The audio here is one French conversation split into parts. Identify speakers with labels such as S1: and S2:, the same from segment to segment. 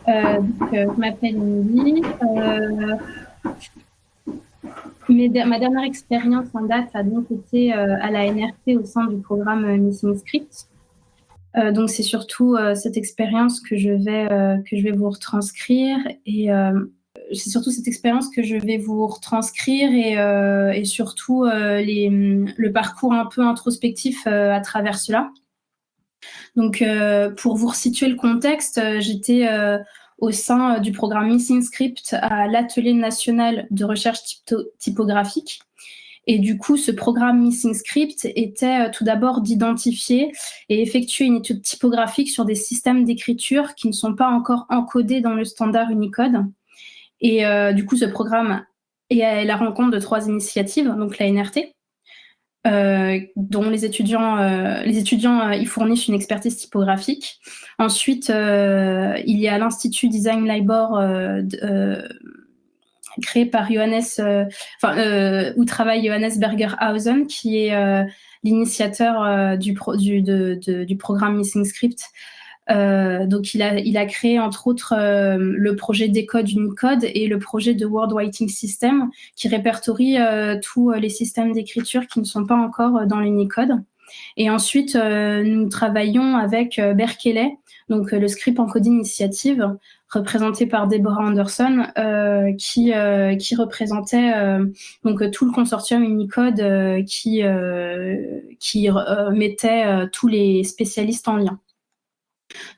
S1: Je m'appelle Émilie. Ma dernière expérience en date a donc été à la NRT au sein du programme Missing Script. Donc c'est surtout cette expérience que je vais vous retranscrire et c'est surtout cette expérience que je vais vous retranscrire et surtout le parcours un peu introspectif à travers cela. Donc pour vous resituer le contexte, j'étais au sein du programme Missing Script à l'Atelier national de recherche typographique. Et du coup, ce programme Missing Script était tout d'abord d'identifier et effectuer une étude typographique sur des systèmes d'écriture qui ne sont pas encore encodés dans le standard Unicode. Et du coup, ce programme est à la rencontre de 3 initiatives, donc la NRT, dont les étudiants y fournissent une expertise typographique. Ensuite, il y a l'Institut Design Libor créé par où travaille Johannes Bergerhausen, qui est l'initiateur du programme Missing Script. Donc il a créé entre autres le projet Decode Unicode et le projet de Word Writing System qui répertorie tous les systèmes d'écriture qui ne sont pas encore dans l'Unicode. Et ensuite nous travaillons avec Berkeley, donc le Script Encoding Initiative, représenté par Deborah Anderson, qui représentait donc tout le consortium Unicode qui mettait tous les spécialistes en lien.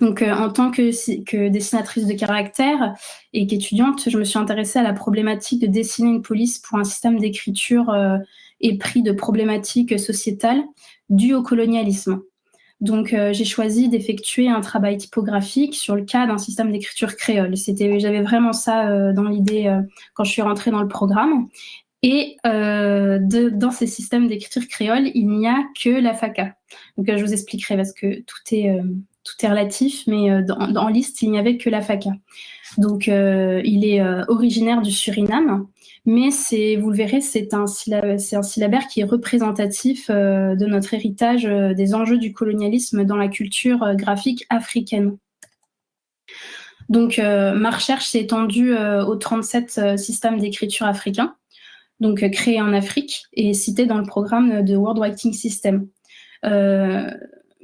S1: Donc, en tant que dessinatrice de caractères et qu'étudiante, je me suis intéressée à la problématique de dessiner une police pour un système d'écriture épris de problématiques sociétales dues au colonialisme. Donc, j'ai choisi d'effectuer un travail typographique sur le cas d'un système d'écriture créole. J'avais vraiment ça dans l'idée quand je suis rentrée dans le programme. Et dans ces systèmes d'écriture créole, il n'y a que la FACA. Donc, je vous expliquerai parce que tout est relatif, mais en liste, il n'y avait que la FACA. Donc, il est originaire du Suriname, mais vous le verrez, c'est un syllabaire qui est représentatif de notre héritage des enjeux du colonialisme dans la culture graphique africaine. Donc, ma recherche s'est étendue aux 37 systèmes d'écriture africains, donc créés en Afrique et cités dans le programme de Word Writing System.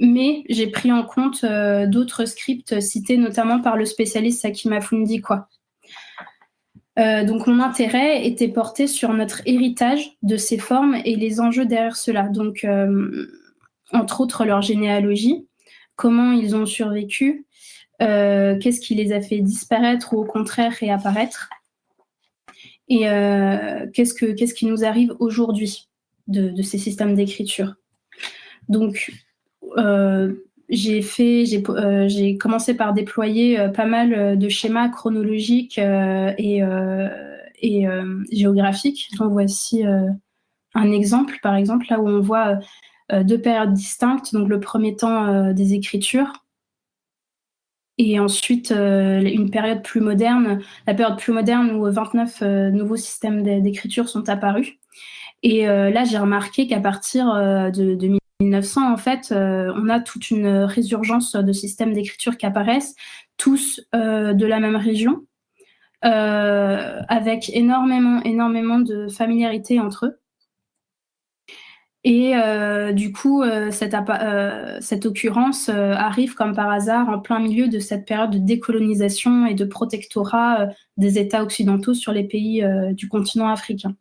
S1: Mais j'ai pris en compte d'autres scripts cités notamment par le spécialiste Sakima Fundikwa. Donc mon intérêt était porté sur notre héritage de ces formes et les enjeux derrière cela. Donc entre autres leur généalogie, comment ils ont survécu, qu'est-ce qui les a fait disparaître ou au contraire réapparaître, et qu'est-ce qui nous arrive aujourd'hui de ces systèmes d'écriture. Donc j'ai commencé par déployer pas mal de schémas chronologiques et géographiques. Donc voici un exemple, par exemple, là où on voit 2 périodes distinctes. Donc le premier temps des écritures et ensuite une période plus moderne, la période plus moderne où 29 nouveaux systèmes d'écriture sont apparus. Et là, j'ai remarqué qu'à partir de 1900, en fait, on a toute une résurgence de systèmes d'écriture qui apparaissent, tous de la même région, avec énormément de familiarité entre eux. Et du coup, cette occurrence arrive comme par hasard en plein milieu de cette période de décolonisation et de protectorat des États occidentaux sur les pays du continent africain.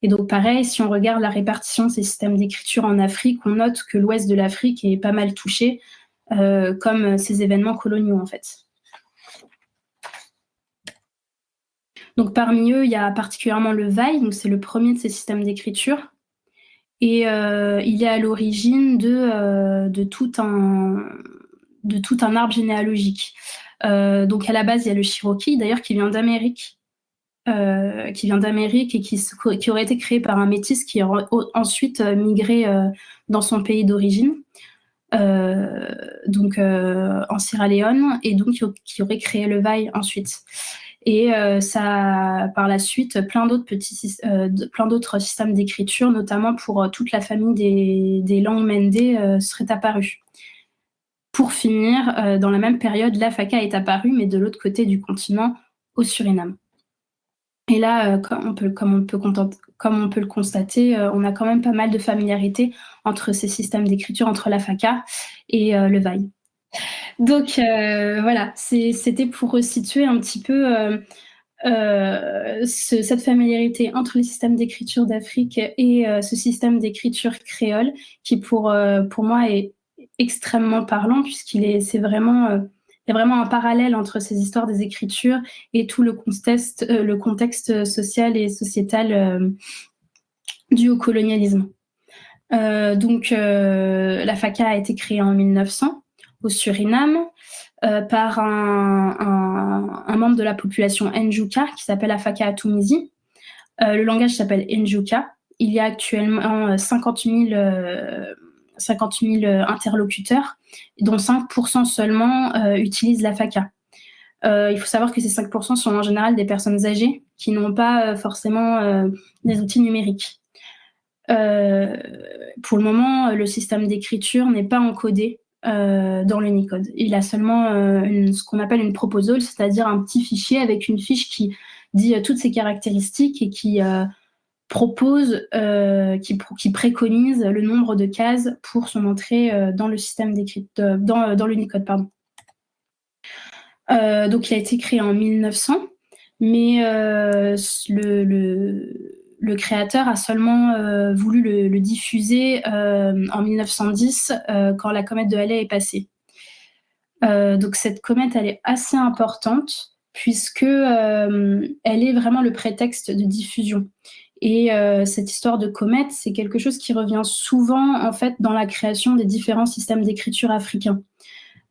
S1: Et donc pareil, si on regarde la répartition de ces systèmes d'écriture en Afrique, on note que l'ouest de l'Afrique est pas mal touché, comme ces événements coloniaux en fait. Donc parmi eux, il y a particulièrement le Vaï, donc c'est le premier de ces systèmes d'écriture. Et il est à l'origine de tout un arbre généalogique. Donc à la base, il y a le Cherokee, d'ailleurs, qui vient d'Amérique et qui aurait été créé par un métis qui a ensuite migré dans son pays d'origine, donc en Sierra Leone, et donc qui aurait créé le Vaï ensuite. Et ça, par la suite, plein d'autres systèmes d'écriture, notamment pour toute la famille des langues Mende, seraient apparus. Pour finir, dans la même période, la FACA est apparue, mais de l'autre côté du continent, au Suriname. Et là, comme on peut le constater, on a quand même pas mal de familiarité entre ces systèmes d'écriture, entre la FACA et le VAI. Donc voilà, c'était pour resituer un petit peu cette familiarité entre les systèmes d'écriture d'Afrique et ce système d'écriture créole qui pour moi est extrêmement parlant c'est vraiment il y a vraiment un parallèle entre ces histoires des écritures et tout le contexte social et sociétal dû au colonialisme. Donc la FACA a été créée en 1900 au Suriname par un membre de la population Njuka qui s'appelle Afaka Atumizi. Le langage s'appelle Njuka. Il y a actuellement 50 000 interlocuteurs, dont 5% seulement utilisent l'Afaka. Il faut savoir que ces 5% sont en général des personnes âgées qui n'ont pas forcément des outils numériques. Pour le moment, le système d'écriture n'est pas encodé dans l'Unicode. Il a seulement ce qu'on appelle une proposal, c'est-à-dire un petit fichier avec une fiche qui dit toutes ses caractéristiques et qui propose, qui préconise le nombre de cases pour son entrée dans le système d'écriture, dans l'Unicode, pardon. Donc il a été créé en 1900, mais le créateur a seulement voulu le diffuser en 1910 quand la comète de Halley est passée. Donc cette comète, elle est assez importante puisque elle est vraiment le prétexte de diffusion. Et cette histoire de comète, c'est quelque chose qui revient souvent en fait dans la création des différents systèmes d'écriture africains.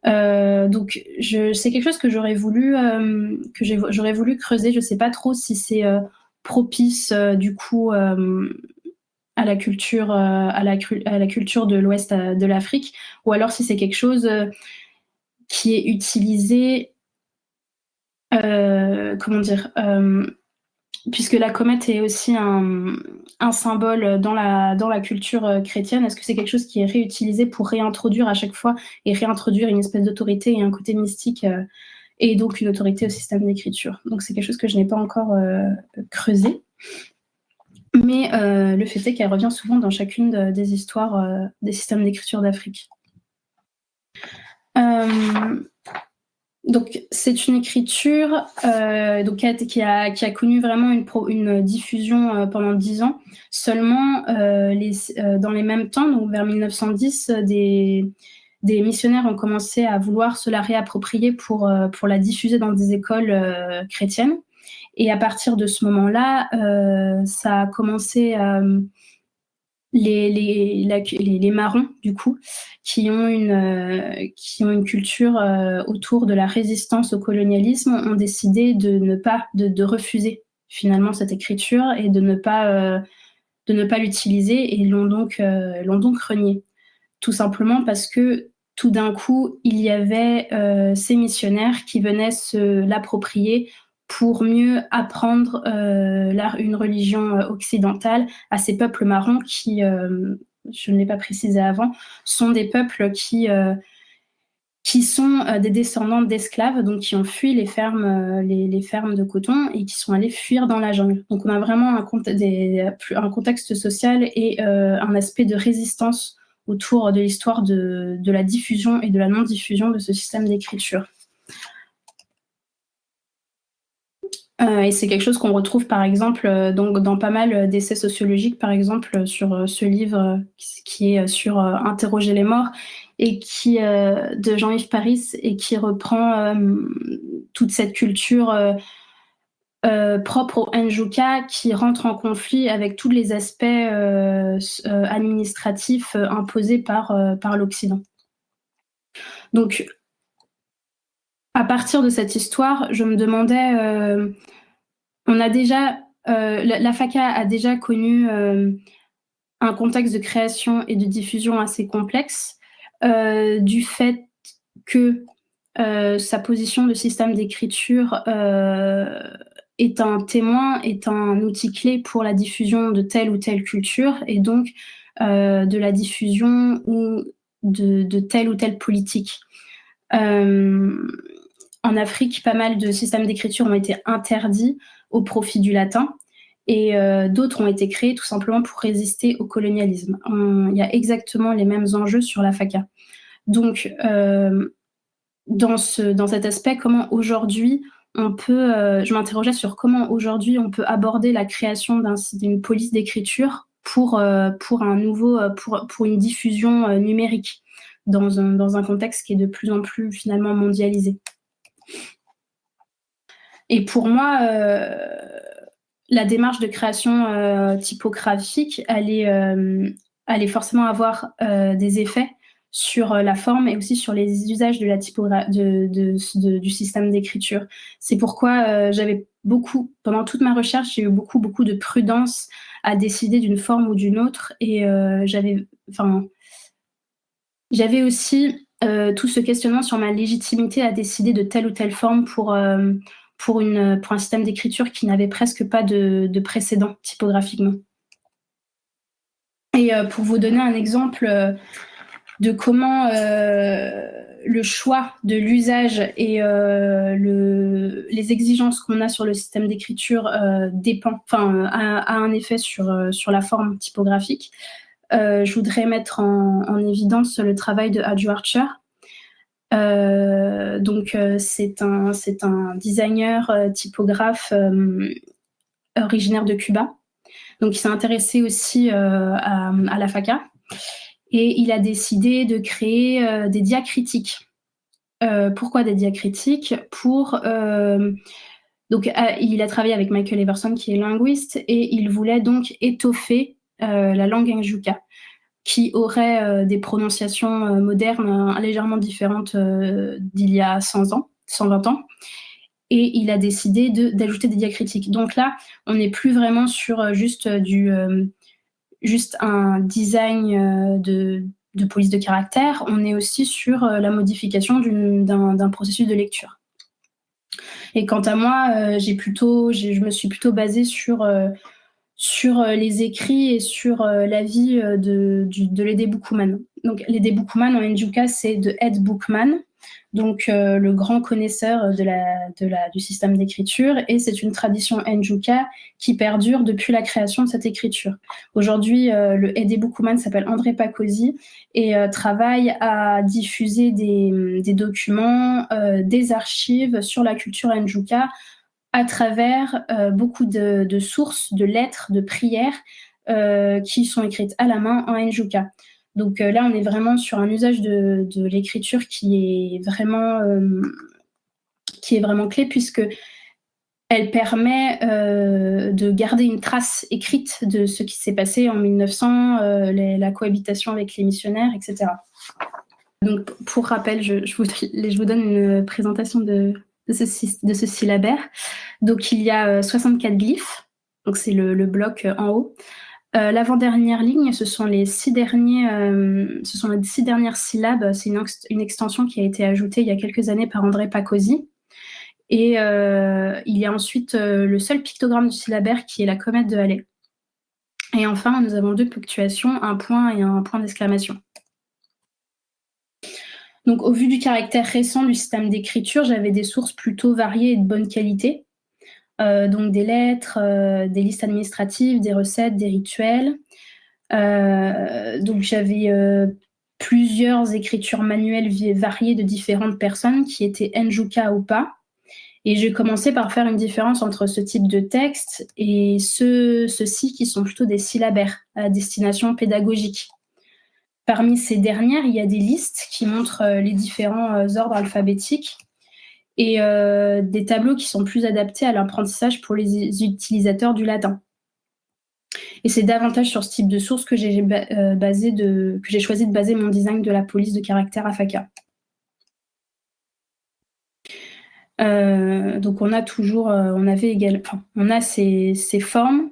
S1: Donc c'est quelque chose que j'aurais voulu creuser. Je sais pas trop si c'est propice du coup à la culture de l'Ouest de l'Afrique, ou alors si c'est quelque chose qui est utilisé puisque la comète est aussi un symbole dans la culture chrétienne. Est-ce que c'est quelque chose qui est réutilisé pour réintroduire à chaque fois et réintroduire une espèce d'autorité et un côté mystique et donc une autorité au système d'écriture? Donc c'est quelque chose que je n'ai pas encore creusé. Mais le fait est qu'elle revient souvent dans chacune des histoires des systèmes d'écriture d'Afrique. Donc c'est une écriture qui a connu vraiment une diffusion pendant 10 ans. Seulement dans les mêmes temps, donc vers 1910, des missionnaires ont commencé à vouloir se la réapproprier pour la diffuser dans des écoles chrétiennes. Et à partir de ce moment-là, ça a commencé les marrons, du coup, qui ont une culture autour de la résistance au colonialisme, ont décidé de refuser finalement cette écriture et de ne pas l'utiliser, et l'ont donc reniée. Tout simplement parce que tout d'un coup, il y avait ces missionnaires qui venaient se l'approprier pour mieux apprendre une religion occidentale à ces peuples marrons qui, je ne l'ai pas précisé avant, sont des peuples qui sont des descendants d'esclaves, donc qui ont fui les fermes de coton et qui sont allés fuir dans la jungle. Donc on a vraiment un contexte social et un aspect de résistance autour de l'histoire de la diffusion et de la non-diffusion de ce système d'écriture. Et c'est quelque chose qu'on retrouve par exemple dans pas mal d'essais sociologiques, par exemple sur ce livre qui est sur Interroger les morts, et qui de Jean-Yves Paris, et qui reprend toute cette culture propre au Njuka, qui rentre en conflit avec tous les aspects administratifs imposés par l'Occident. Donc à partir de cette histoire, je me demandais, la FACA a déjà connu un contexte de création et de diffusion assez complexe, du fait que sa position de système d'écriture est un témoin, est un outil clé pour la diffusion de telle ou telle culture, et donc de la diffusion ou de telle ou telle politique. En Afrique, pas mal de systèmes d'écriture ont été interdits au profit du latin et d'autres ont été créés tout simplement pour résister au colonialisme. Il y a exactement les mêmes enjeux sur la FACA. Donc, dans cet aspect, comment aujourd'hui on peut, je m'interrogeais sur comment aujourd'hui on peut aborder la création d'une police d'écriture pour une diffusion numérique dans un contexte qui est de plus en plus finalement mondialisé. Et pour moi, la démarche de création typographique, elle est forcément avoir des effets sur la forme et aussi sur les usages de la du système d'écriture. C'est pourquoi pendant toute ma recherche, j'ai eu beaucoup de prudence à décider d'une forme ou d'une autre. Et j'avais aussi tout ce questionnement sur ma légitimité à décider de telle ou telle forme pour un système d'écriture qui n'avait presque pas de précédent typographiquement. Et pour vous donner un exemple de comment le choix de l'usage et les exigences qu'on a sur le système d'écriture a un effet sur la forme typographique. Je voudrais mettre en évidence le travail de Adjo Archer. C'est un designer typographe originaire de Cuba. Donc il s'est intéressé aussi à la FACA. Et il a décidé de créer des diacritiques. Pourquoi des diacritiques ? Il a travaillé avec Michael Everson, qui est linguiste, et il voulait donc étoffer la langue Njuka, qui aurait des prononciations modernes légèrement différentes d'il y a 120 ans. Et il a décidé d'ajouter des diacritiques. Donc là, on n'est plus vraiment sur juste un design de police de caractère, on est aussi sur la modification d'un processus de lecture. Et quant à moi, je me suis plutôt basée sur les écrits et sur la vie de Lede Boukouman. Donc Lede Boukouman en Njuka, c'est de Ed Boukman, donc le grand connaisseur du système d'écriture, et c'est une tradition Njuka qui perdure depuis la création de cette écriture. Aujourd'hui, le Lede Boukouman s'appelle André Pakosi et travaille à diffuser des documents, des archives sur la culture Njuka à travers beaucoup de sources, de lettres, de prières qui sont écrites à la main en Njuka. Donc là, on est vraiment sur un usage de l'écriture qui est vraiment clé, puisque elle permet de garder une trace écrite de ce qui s'est passé en 1900, la cohabitation avec les missionnaires, etc. Donc, pour rappel, je vous donne une présentation de ce syllabaire. Donc, il y a 64 glyphes. Donc, c'est le bloc en haut. L'avant-dernière ligne, ce sont les 6 dernières syllabes. C'est une extension qui a été ajoutée il y a quelques années par André Pakosi. Et il y a ensuite le seul pictogramme du syllabaire qui est la comète de Halley. Et enfin, nous avons 2 ponctuations, un point et un point d'exclamation. Donc, au vu du caractère récent du système d'écriture, j'avais des sources plutôt variées et de bonne qualité. Donc des lettres, des listes administratives, des recettes, des rituels. Donc j'avais plusieurs écritures manuelles variées de différentes personnes qui étaient Njuka ou pas. Et j'ai commencé par faire une différence entre ce type de texte et ceux-ci qui sont plutôt des syllabaires à destination pédagogique. Parmi ces dernières, il y a des listes qui montrent les différents ordres alphabétiques et des tableaux qui sont plus adaptés à l'apprentissage pour les utilisateurs du latin. Et c'est davantage sur ce type de source que j'ai choisi de baser mon design de la police de caractère à FACA. Donc on a ces formes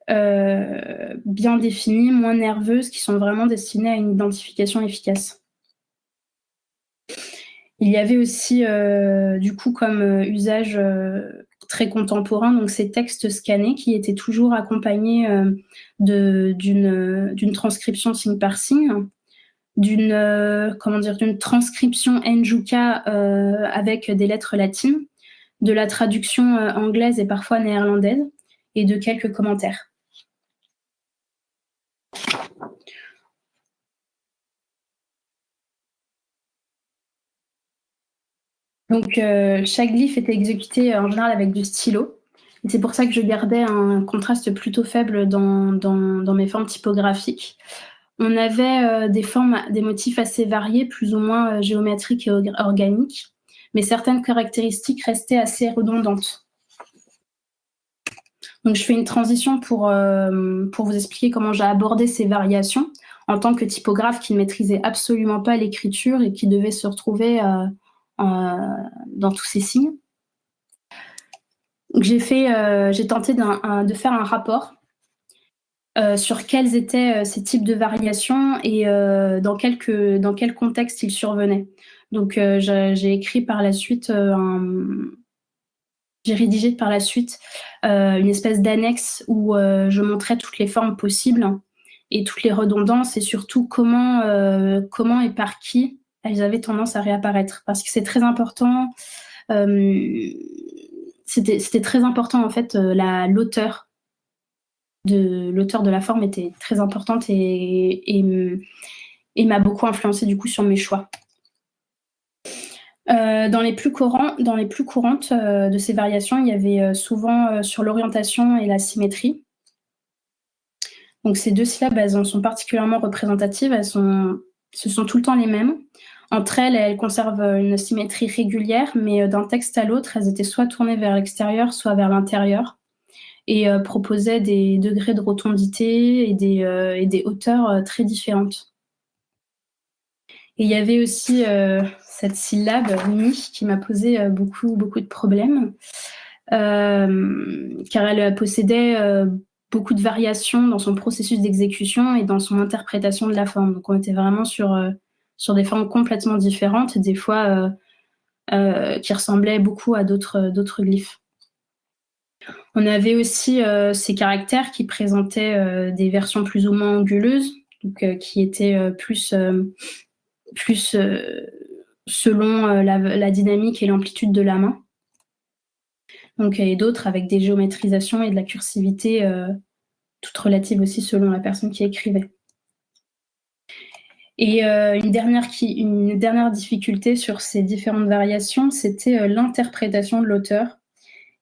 S1: bien définies, moins nerveuses, qui sont vraiment destinées à une identification efficace. Il y avait aussi, du coup, comme usage très contemporain, donc ces textes scannés qui étaient toujours accompagnés d'une transcription signe par signe. d'une transcription Njuka avec des lettres latines, de la traduction anglaise et parfois néerlandaise, et de quelques commentaires. Donc, chaque glyphe était exécuté en général avec du stylo. Et c'est pour ça que je gardais un contraste plutôt faible dans mes formes typographiques. On avait des motifs assez variés, plus ou moins géométriques et organiques, mais certaines caractéristiques restaient assez redondantes. Donc, je fais une transition pour vous expliquer comment j'ai abordé ces variations en tant que typographe qui ne maîtrisait absolument pas l'écriture et qui devait se retrouver dans tous ces signes. Donc, j'ai tenté de faire un rapport sur quels étaient ces types de variations et dans quel contexte ils survenaient. Donc, j'ai écrit par la suite j'ai rédigé par la suite une espèce d'annexe où je montrais toutes les formes possibles et toutes les redondances et surtout comment et par qui elles avaient tendance à réapparaître. Parce que c'est très important. C'était très important en fait. L'auteur de la forme était très importante et m'a beaucoup influencé du coup sur mes choix. Dans les plus courantes de ces variations, il y avait souvent sur l'orientation et la symétrie. Donc ces deux syllabes, elles en sont particulièrement représentatives. Ce sont tout le temps les mêmes. Entre elles, elles conservent une symétrie régulière, mais d'un texte à l'autre, elles étaient soit tournées vers l'extérieur, soit vers l'intérieur, et proposaient des degrés de rotondité et des hauteurs très différentes. Et il y avait aussi cette syllabe mi qui m'a posé beaucoup de problèmes, car elle possédait beaucoup de variations dans son processus d'exécution et dans son interprétation de la forme. Donc on était vraiment sur des formes complètement différentes et des fois qui ressemblaient beaucoup à d'autres glyphes. On avait aussi ces caractères qui présentaient des versions plus ou moins anguleuses, donc qui étaient plus selon la dynamique et l'amplitude de la main. Donc, et d'autres avec des géométrisations et de la cursivité toutes relatives aussi selon la personne qui écrivait. Et une dernière difficulté sur ces différentes variations, c'était l'interprétation de l'auteur.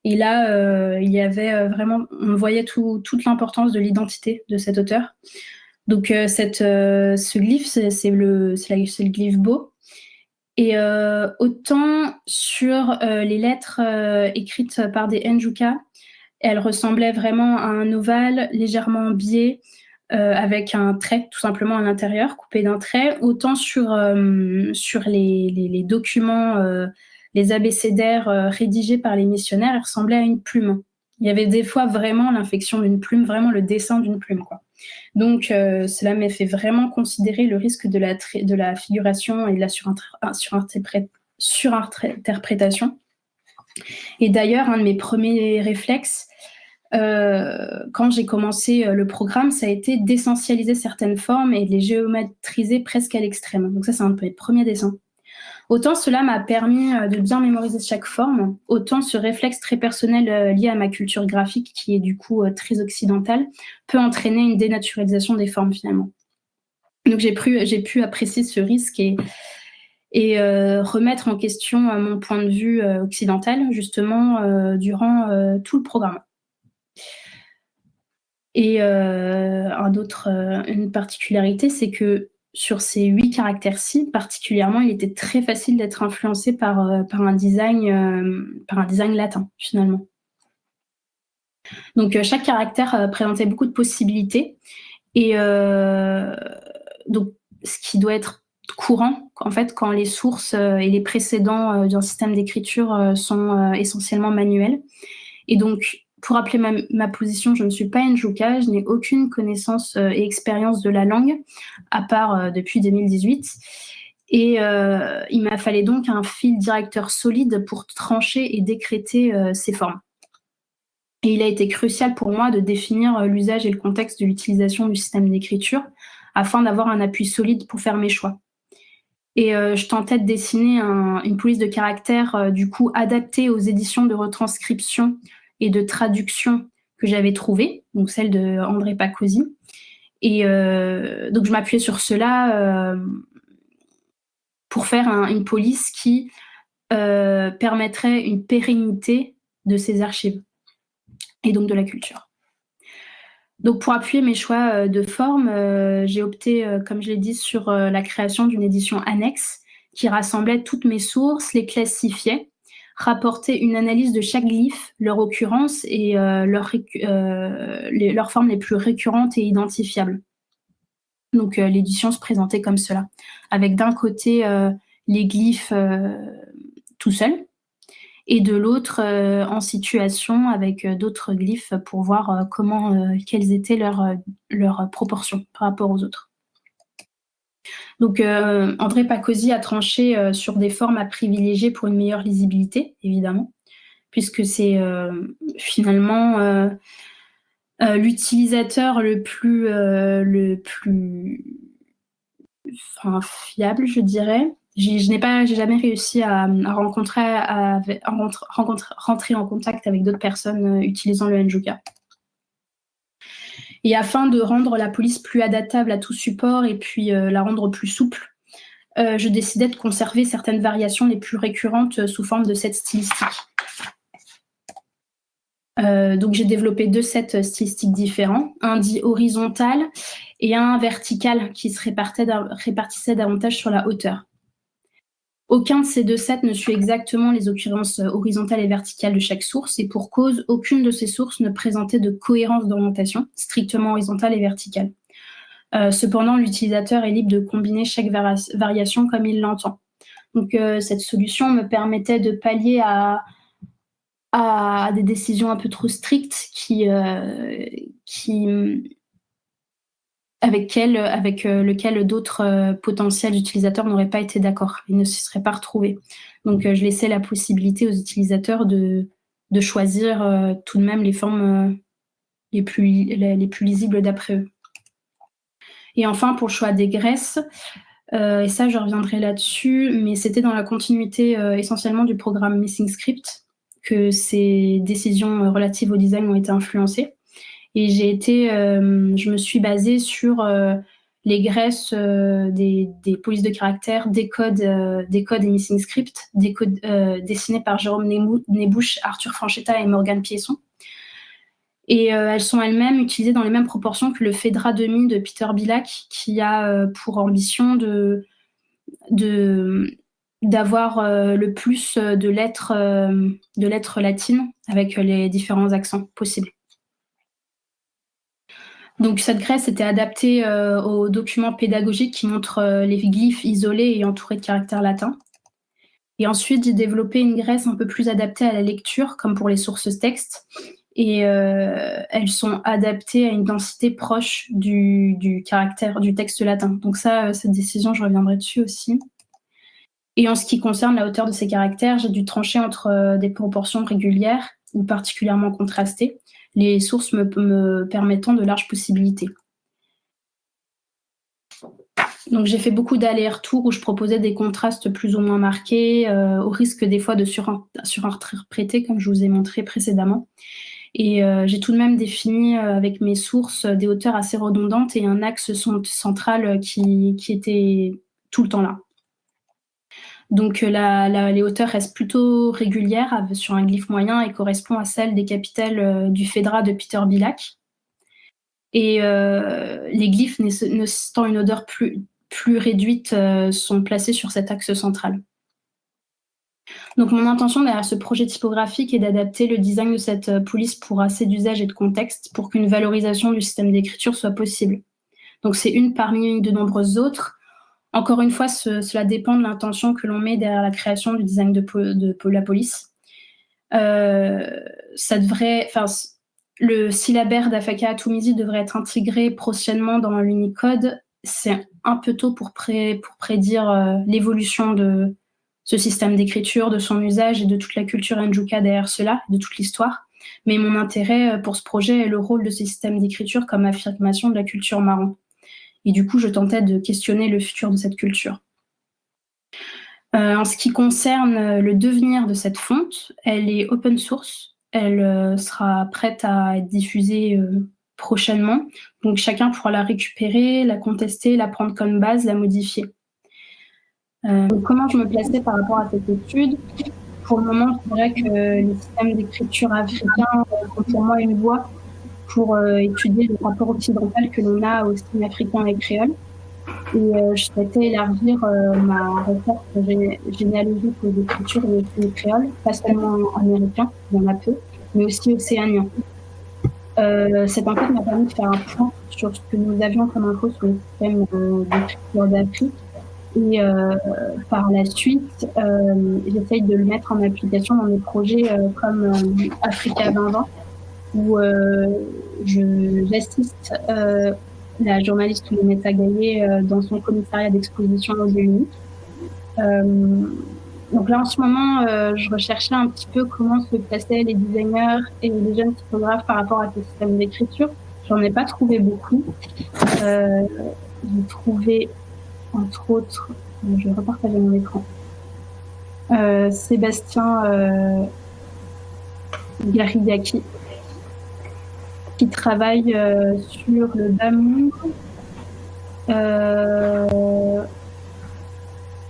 S1: Et là, il y avait vraiment, on voyait toute l'importance de l'identité de cet auteur. Donc, ce glyphe, c'est le glyphe Bo. Et autant sur les lettres écrites par des Njuka, elles ressemblaient vraiment à un ovale légèrement biais avec un trait tout simplement à l'intérieur, coupé d'un trait. Autant sur les documents, les abécédaires rédigés par les missionnaires, elles ressemblaient à une plume. Il y avait des fois vraiment l'infection d'une plume, vraiment le dessin d'une plume, quoi. Donc, cela m'a fait vraiment considérer le risque de la figuration et de la surinterprétation. Et d'ailleurs, un de mes premiers réflexes, quand j'ai commencé le programme, ça a été d'essentialiser certaines formes et de les géométriser presque à l'extrême. Donc ça, c'est un de mes premiers dessins. Autant cela m'a permis de bien mémoriser chaque forme, autant ce réflexe très personnel lié à ma culture graphique, qui est du coup très occidentale, peut entraîner une dénaturalisation des formes finalement. Donc j'ai pu apprécier ce risque et remettre en question mon point de vue occidental, justement, durant tout le programme. Et une particularité, c'est que sur ces 8 caractères-ci, particulièrement, il était très facile d'être influencé par un design latin, finalement. Donc, chaque caractère présentait beaucoup de possibilités. Et donc, ce qui doit être courant, en fait, quand les sources et les précédents d'un système d'écriture sont essentiellement manuels. Et donc, pour rappeler ma position, je ne suis pas Njuka, je n'ai aucune connaissance et expérience de la langue, à part depuis 2018. Et il m'a fallu donc un fil directeur solide pour trancher et décréter ces formes. Et il a été crucial pour moi de définir l'usage et le contexte de l'utilisation du système d'écriture afin d'avoir un appui solide pour faire mes choix. Et je tentais de dessiner une police de caractère, du coup, adaptée aux éditions de retranscription et de traduction que j'avais trouvées, donc celle de André Pacozzi. Et donc je m'appuyais sur cela pour faire une police qui permettrait une pérennité de ces archives et donc de la culture. Donc pour appuyer mes choix de forme, j'ai opté, comme je l'ai dit, sur la création d'une édition annexe qui rassemblait toutes mes sources, les classifiait, rapportait une analyse de chaque glyphe, leur occurrence et leurs formes les plus récurrentes et identifiables. Donc l'édition se présentait comme cela, avec d'un côté les glyphes tout seuls, et de l'autre en situation avec d'autres glyphes pour voir quelles étaient leurs proportions par rapport aux autres. Donc André Pacozzi a tranché sur des formes à privilégier pour une meilleure lisibilité, évidemment, puisque c'est finalement l'utilisateur le plus fiable, je dirais. J'ai jamais réussi à rentrer en contact avec d'autres personnes utilisant le Njuka. Et afin de rendre la police plus adaptable à tout support et puis la rendre plus souple, je décidais de conserver certaines variations les plus récurrentes sous forme de sets stylistiques. Donc j'ai développé 2 sets stylistiques différents, un dit horizontal et un vertical qui se répartissait davantage sur la hauteur. Aucun de ces 2 sets ne suit exactement les occurrences horizontales et verticales de chaque source, et pour cause, aucune de ces sources ne présentait de cohérence d'orientation, strictement horizontale et verticale. Cependant, l'utilisateur est libre de combiner chaque variation comme il l'entend. Donc cette solution me permettait de pallier à des décisions un peu trop strictes avec lequel d'autres potentiels utilisateurs n'auraient pas été d'accord. Ils ne s'y seraient pas retrouvés. Donc, je laissais la possibilité aux utilisateurs de choisir tout de même les formes les plus lisibles d'après eux. Et enfin, pour le choix des graisses, et ça, je reviendrai là-dessus, mais c'était dans la continuité essentiellement du programme Missing Script que ces décisions relatives au design ont été influencées. Et je me suis basée sur les graisses des polices de caractère, des codes et Missing Script, des codes dessinés par Jérôme Nébouche, Arthur Franchetta et Morgane Piesson. Et elles sont elles-mêmes utilisées dans les mêmes proportions que le Phèdra demi de Peter Billac, qui a pour ambition d'avoir le plus de lettres latines avec les différents accents possibles. Donc cette graisse était adaptée aux documents pédagogiques qui montrent les glyphes isolés et entourés de caractères latins. Et ensuite, j'ai développé une graisse un peu plus adaptée à la lecture, comme pour les sources textes. Et elles sont adaptées à une densité proche du caractère du texte latin. Donc ça, cette décision, je reviendrai dessus aussi. Et en ce qui concerne la hauteur de ces caractères, j'ai dû trancher entre des proportions régulières ou particulièrement contrastées, les sources me permettant de larges possibilités. Donc j'ai fait beaucoup d'allers-retours où je proposais des contrastes plus ou moins marqués, au risque des fois de surinterpréter, comme je vous ai montré précédemment. Et j'ai tout de même défini avec mes sources des hauteurs assez redondantes et un axe central qui était tout le temps là. Donc les hauteurs restent plutôt régulières sur un glyphe moyen et correspond à celle des capitelles du Phèdra de Peter Billac. Et les glyphes nécessitant une hauteur plus réduite sont placés sur cet axe central. Donc mon intention derrière ce projet typographique est d'adapter le design de cette police pour assez d'usages et de contexte pour qu'une valorisation du système d'écriture soit possible. Donc c'est une parmi de nombreuses autres. Encore une fois, cela dépend de l'intention que l'on met derrière la création du design de la police. Le syllabaire d'Afaka Atomizi devrait être intégré prochainement dans l'Unicode. C'est un peu tôt pour prédire l'évolution de ce système d'écriture, de son usage et de toute la culture Njuka derrière cela, de toute l'histoire. Mais mon intérêt pour ce projet est le rôle de ce système d'écriture comme affirmation de la culture marron. et du coup, je tentais de questionner le futur de cette culture. En ce qui concerne le devenir de cette fonte, elle est open source. Elle sera prête à être diffusée prochainement. Donc chacun pourra la récupérer, la contester, la prendre comme base, la modifier. Donc comment je me plaçais par rapport à cette étude? Pour le moment, je dirais que les systèmes d'écriture africains sont pour moi une voie pour étudier le rapport occidental que l'on a aux signes africains et créoles. Et je souhaitais élargir ma recherche généalogique aux écritures et aux signes créoles, pas seulement américains, il y en a peu, mais aussi océaniens. Cette enquête m'a permis de faire un point sur ce que nous avions comme info sur les systèmes d'écriture d'Afrique. Et par la suite, j'essaye de le mettre en application dans des projets comme Africa 2020, où j'assiste la journaliste Lunetta Gaillet dans son commissariat d'exposition aux Unis. Donc là, en ce moment, je recherchais un petit peu comment se plaçaient les designers et les jeunes typographes par rapport à ce système d'écriture. J'en ai pas trouvé beaucoup. J'ai trouvé, entre autres, je vais repartager mon écran, Sébastien Garigaki, qui travaille sur le Damour.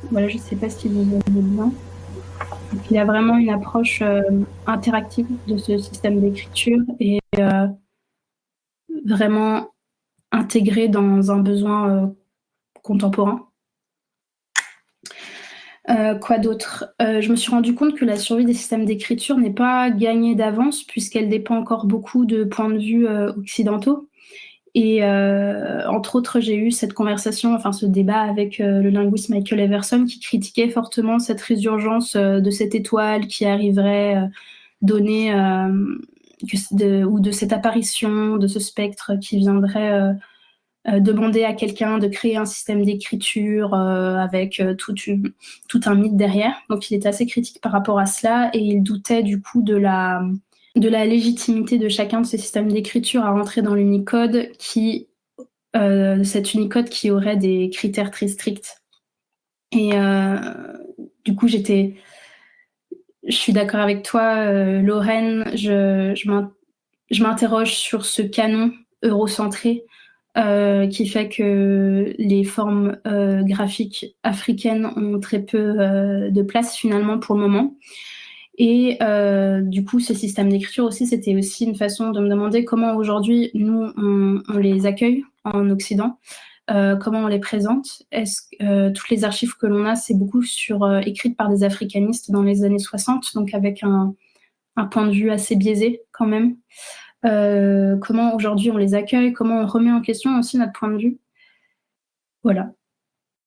S1: Voilà, je ne sais pas si vous voyez bien. Donc, il y a vraiment une approche interactive de ce système d'écriture et vraiment intégré dans un besoin contemporain. Quoi d'autre? Je me suis rendu compte que la survie des systèmes d'écriture n'est pas gagnée d'avance puisqu'elle dépend encore beaucoup de points de vue occidentaux. Et entre autres, j'ai eu cette conversation, enfin ce débat avec le linguiste Michael Everson qui critiquait fortement cette résurgence de cette étoile qui arriverait donner ou de cette apparition, de ce spectre qui viendrait demander à quelqu'un de créer un système d'écriture avec tout un mythe derrière. Donc il était assez critique par rapport à cela et il doutait du coup de la légitimité de chacun de ces systèmes d'écriture à rentrer dans l'Unicode cet Unicode qui aurait des critères très stricts. Et du coup, je suis d'accord avec toi, Lorraine, je m'interroge sur ce canon eurocentré qui fait que les formes graphiques africaines ont très peu de place finalement pour le moment. Et du coup, ce système d'écriture aussi, c'était aussi une façon de me demander comment aujourd'hui, nous, on les accueille en Occident, comment on les présente. Est-ce que toutes les archives que l'on a, c'est beaucoup écrites par des africanistes dans les années 60, donc avec un point de vue assez biaisé quand même. Comment aujourd'hui on les accueille, comment on remet en question aussi notre point de vue. Voilà.